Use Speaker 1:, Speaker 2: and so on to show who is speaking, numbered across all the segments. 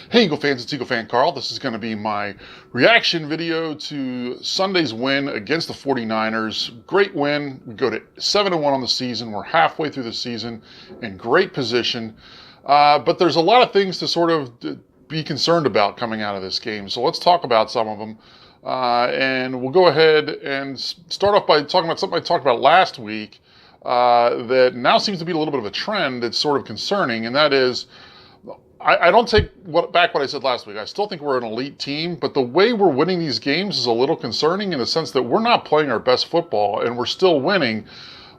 Speaker 1: Hey Eagle fans, it's EaglefanKarl. This is going to be my reaction video to Sunday's win against the 49ers. Great win. We go to 7-1 on the season. We're halfway through the season in great position. But there's a lot of things to sort of be concerned about coming out of this game. So let's talk about some of them. And we'll go ahead and start off by talking about something I talked about last week that now seems to be a little bit of a trend that's sort of concerning, and that is I don't take back what I said last week. I still think we're an elite team, but the way we're winning these games is a little concerning in the sense that we're not playing our best football and we're still winning,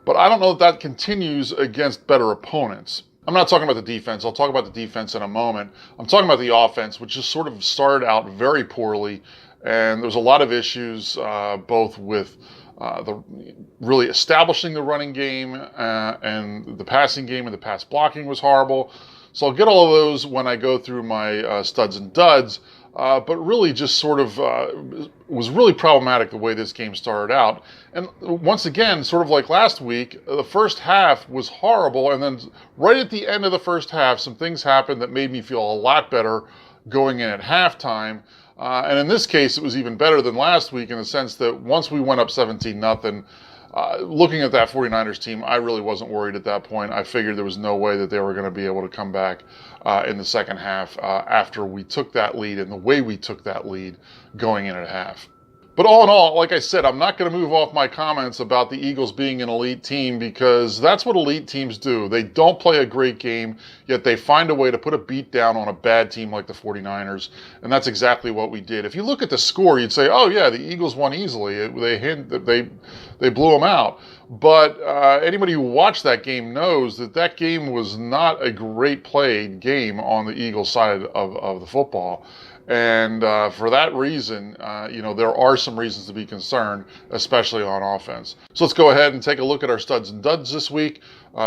Speaker 1: but I don't know if that continues against better opponents. I'm not talking about the defense. I'll talk about the defense in a moment. I'm talking about the offense, which just sort of started out very poorly, and there's a lot of issues both with the really establishing the running game and the passing game, and the pass blocking was horrible. So I'll get all of those when I go through my studs and duds, but really just sort of was really problematic the way this game started out. And once again, sort of like last week, the first half was horrible, and then right at the end of the first half, some things happened that made me feel a lot better going in at halftime. And in this case, it was even better than last week in the sense that once we went up 17-0, looking at that 49ers team, I really wasn't worried at that point. I figured there was no way that they were going to be able to come back in the second half after we took that lead and the way we took that lead going in at half. But all in all, like I said, I'm not going to move off my comments about the Eagles being an elite team, because that's what elite teams do. They don't play a great game, yet they find a way to put a beat down on a bad team like the 49ers, and that's exactly what we did. If you look at the score, you'd say, oh yeah, the Eagles won easily. They blew them out. But anybody who watched that game knows that that game was not a great played game on the Eagles side of the football. And for that reason, there are some reasons to be concerned, especially on offense. So let's go ahead and take a look at our studs and duds this week,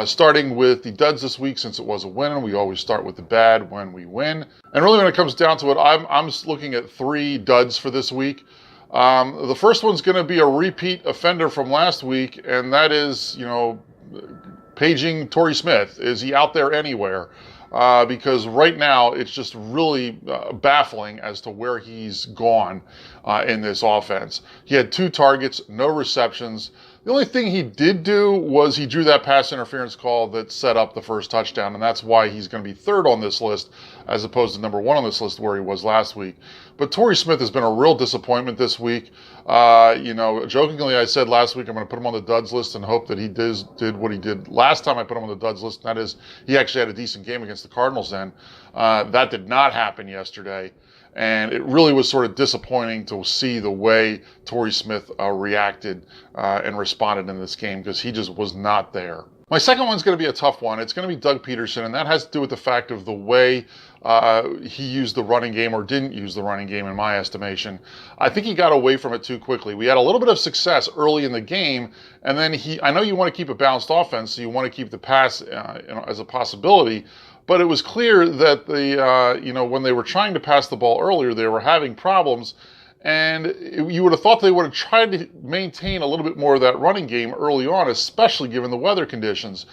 Speaker 1: starting with the duds this week. Since it was a win, we always start with the bad when we win. And really when it comes down to it, I'm just looking at 3 duds for this week. The first one's going to be a repeat offender from last week, and that is, paging Torrey Smith. Is he out there anywhere? Because right now it's just really baffling as to where he's gone in this offense. He had 2 targets, no receptions. The only thing he did do was he drew that pass interference call that set up the first touchdown, and that's why he's going to be 3rd on this list as opposed to number 1 on this list where he was last week. But Torrey Smith has been a real disappointment this week. Jokingly I said last week I'm going to put him on the duds list and hope that he did what he did last time I put him on the duds list, and that is he actually had a decent game against the Cardinals then. That did not happen yesterday. And it really was sort of disappointing to see the way Torrey Smith reacted and responded in this game, because he just was not there. My second one's going to be a tough one. It's going to be Doug Peterson, and that has to do with the fact of the way he used the running game, or didn't use the running game in my estimation. I think he got away from it too quickly. We had a little bit of success early in the game, and then I know you want to keep a balanced offense, so you want to keep the pass as a possibility. But it was clear that when they were trying to pass the ball earlier, they were having problems. And you would have thought they would have tried to maintain a little bit more of that running game early on, especially given the weather conditions.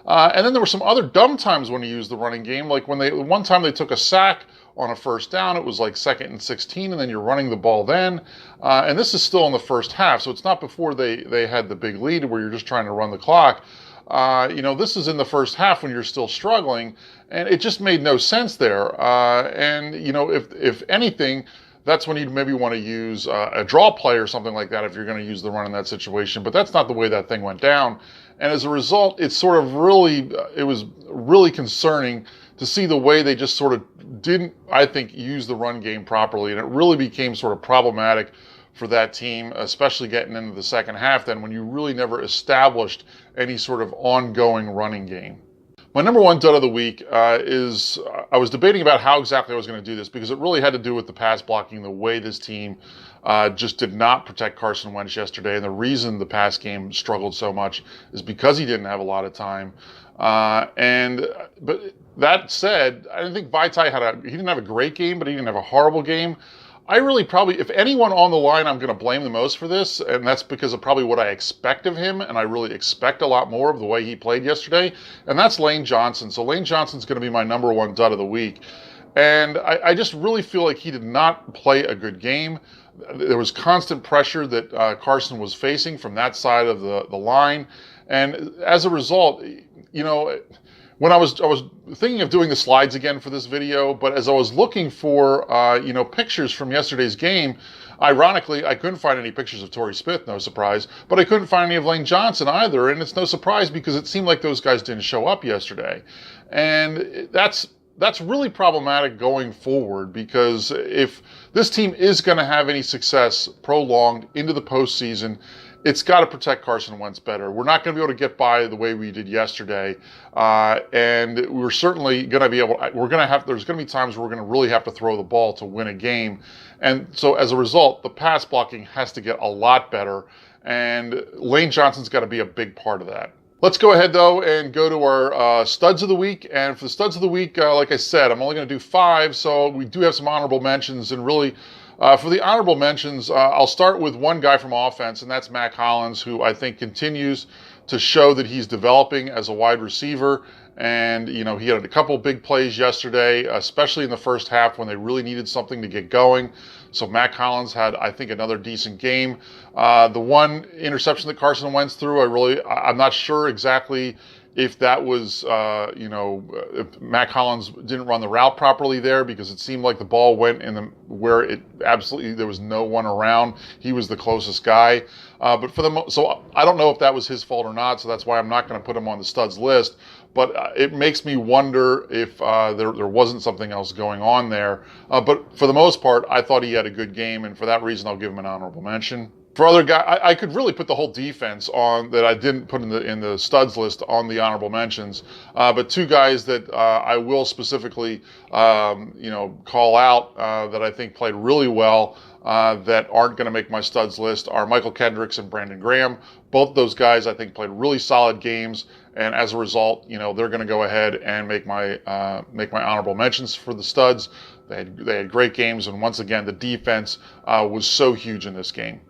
Speaker 1: And then there were some other dumb times when he used the running game, like when one time they took a sack on a first down. It was like 2nd and 16, and then you're running the ball then. And this is still in the first half, so it's not before they had the big lead where you're just trying to run the clock. This is in the first half when you're still struggling, and it just made no sense there. If anything, that's when you'd maybe want to use a draw play or something like that if you're going to use the run in that situation. But that's not the way that thing went down. And as a result, it was really concerning to see the way they just sort of didn't, I think, use the run game properly. And it really became sort of problematic for that team, especially getting into the second half then, when you really never established any sort of ongoing running game. My number 1 dud of the week is I was debating about how exactly I was going to do this, because it really had to do with the pass blocking, the way this team just did not protect Carson Wentz yesterday. And the reason the pass game struggled so much is because he didn't have a lot of time. But that said, I didn't think Vaitai he didn't have a great game, but he didn't have a horrible game. I really probably, if anyone on the line I'm going to blame the most for this, and that's because of probably what I expect of him, and I really expect a lot more of the way he played yesterday, and that's Lane Johnson. So Lane Johnson's going to be my number 1 dud of the week. And I just really feel like he did not play a good game. There was constant pressure that Carson was facing from that side of the line. And as a result, you know, when I was thinking of doing the slides again for this video, but as I was looking for, you know, pictures from yesterday's game, ironically, I couldn't find any pictures of Torrey Smith, no surprise, but I couldn't find any of Lane Johnson either. And it's no surprise because it seemed like those guys didn't show up yesterday. And that's really problematic going forward, because if this team is going to have any success prolonged into the postseason, it's got to protect Carson Wentz better. We're not going to be able to get by the way we did yesterday, and we're certainly going to be able. There's going to be times where we're going to really have to throw the ball to win a game, and so as a result, the pass blocking has to get a lot better, and Lane Johnson's got to be a big part of that. Let's go ahead, though, and go to our studs of the week. And for the studs of the week, like I said, I'm only going to do 5, so we do have some honorable mentions. And really, for the honorable mentions, I'll start with one guy from offense, and that's Mack Hollins, who I think continues to show that he's developing as a wide receiver. And, you know, he had a couple big plays yesterday, especially in the first half when they really needed something to get going. So Mack Hollins had, I think, another decent game. The one interception that Carson Wentz threw, I'm not sure exactly if that was, if Mack Hollins didn't run the route properly there, because it seemed like the ball went in where it absolutely, there was no one around. He was the closest guy. So I don't know if that was his fault or not, so that's why I'm not going to put him on the studs list. But it makes me wonder if there wasn't something else going on there. But for the most part, I thought he had a good game, and for that reason, I'll give him an honorable mention. For other guys, I could really put the whole defense on that I didn't put in the studs list on the honorable mentions. But two guys that I will specifically, call out that I think played really well that aren't going to make my studs list are Michael Kendricks and Brandon Graham. Both those guys I think played really solid games, and as a result, they're going to go ahead and make my honorable mentions for the studs. They had great games, and once again, the defense was so huge in this game.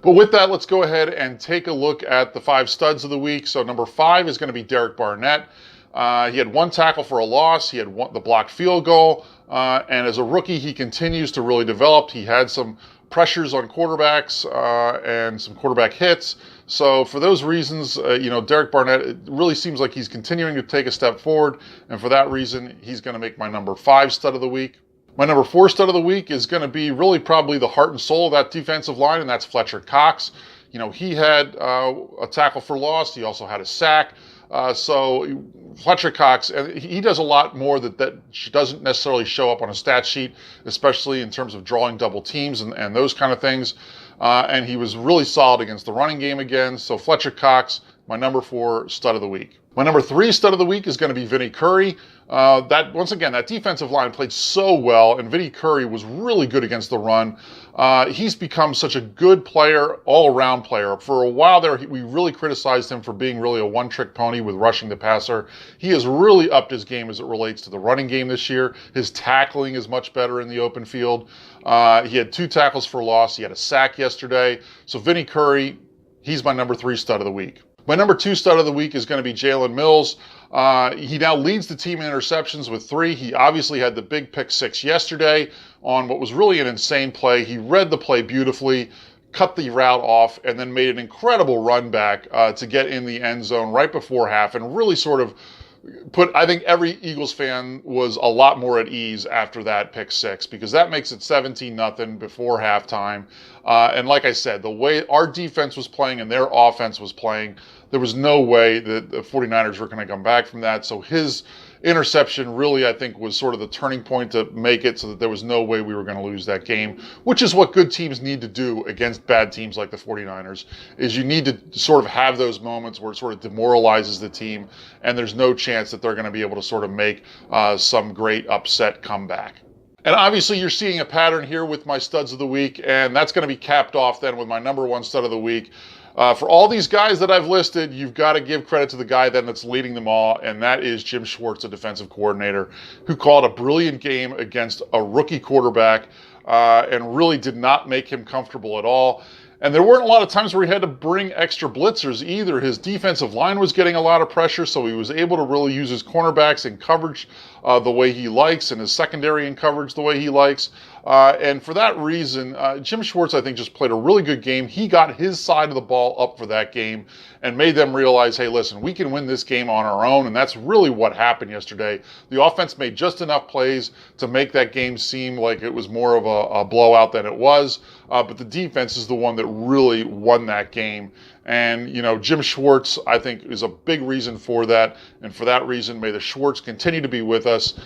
Speaker 1: But with that, let's go ahead and take a look at the 5 studs of the week. So number 5 is going to be Derek Barnett. He had 1 tackle for a loss. He had the blocked field goal. And as a rookie, he continues to really develop. He had some pressures on quarterbacks and some quarterback hits. So for those reasons, Derek Barnett, it really seems like he's continuing to take a step forward. And for that reason, he's going to make my number 5 stud of the week. My number 4 stud of the week is going to be really probably the heart and soul of that defensive line, and that's Fletcher Cox. He had a tackle for loss. He also had a sack. So Fletcher Cox, and he does a lot more that doesn't necessarily show up on a stat sheet, especially in terms of drawing double teams and those kind of things. And he was really solid against the running game again. So Fletcher Cox, my number 4 stud of the week. My number 3 stud of the week is going to be Vinny Curry. That defensive line played so well, and Vinny Curry was really good against the run. He's become such a good player, all-around player. For a while there, we really criticized him for being really a one-trick pony with rushing the passer. He has really upped his game as it relates to the running game this year. His tackling is much better in the open field. He had 2 tackles for loss. He had a sack yesterday. So Vinny Curry, he's my number 3 stud of the week. My number 2 stud of the week is going to be Jalen Mills. He now leads the team in interceptions with 3. He obviously had the big pick 6 yesterday on what was really an insane play. He read the play beautifully, cut the route off, and then made an incredible run back to get in the end zone right before half, and really sort of I think every Eagles fan was a lot more at ease after that pick 6, because that makes it 17-0 before halftime. And like I said, the way our defense was playing and their offense was playing, there was no way that the 49ers were going to come back from that. So his interception really, I think, was sort of the turning point to make it so that there was no way we were going to lose that game, which is what good teams need to do against bad teams like the 49ers, is you need to sort of have those moments where it sort of demoralizes the team and there's no chance that they're going to be able to sort of make some great upset comeback. And obviously you're seeing a pattern here with my studs of the week, and that's going to be capped off then with my number 1 stud of the week. For all these guys that I've listed, you've got to give credit to the guy then that's leading them all, and that is Jim Schwartz, the defensive coordinator, who called a brilliant game against a rookie quarterback and really did not make him comfortable at all. And there weren't a lot of times where he had to bring extra blitzers either. His defensive line was getting a lot of pressure, so he was able to really use his cornerbacks in coverage the way he likes, and his secondary in coverage the way he likes. And for that reason, Jim Schwartz, I think, just played a really good game. He got his side of the ball up for that game and made them realize, hey, listen, we can win this game on our own. And that's really what happened yesterday. The offense made just enough plays to make that game seem like it was more of a blowout than it was. But the defense is the one that really won that game. And, you know, Jim Schwartz, I think, is a big reason for that. And for that reason, may the Schwartz continue to be with us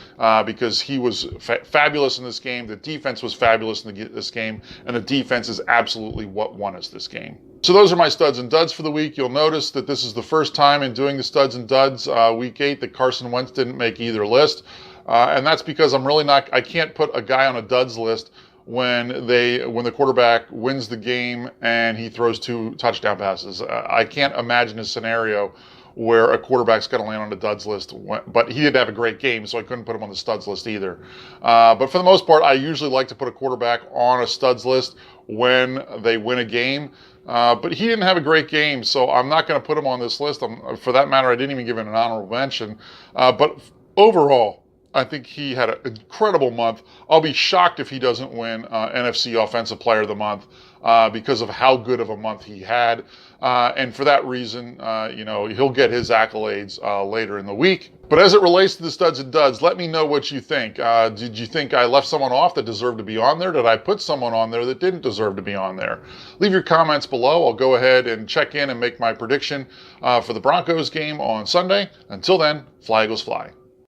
Speaker 1: because he was fabulous in this game. The defense was fabulous in this game. And the defense is absolutely what won us this game. So those are my studs and duds for the week. You'll notice that this is the first time in doing the studs and duds week 8 that Carson Wentz didn't make either list. And that's because I can't put a guy on a duds list when the quarterback wins the game and he throws 2 touchdown passes. I can't imagine a scenario where a quarterback's going to land on the duds list, but he did have a great game, so I couldn't put him on the studs list either. But for the most part, I usually like to put a quarterback on a studs list when they win a game. But he didn't have a great game, so I'm not going to put him on this list. For that matter, I didn't even give him an honorable mention. But overall, I think he had an incredible month. I'll be shocked if he doesn't win NFC Offensive Player of the Month because of how good of a month he had. And for that reason, he'll get his accolades later in the week. But as it relates to the studs and duds, let me know what you think. Did you think I left someone off that deserved to be on there? Did I put someone on there that didn't deserve to be on there? Leave your comments below. I'll go ahead and check in and make my prediction for the Broncos game on Sunday. Until then, fly Eagles fly.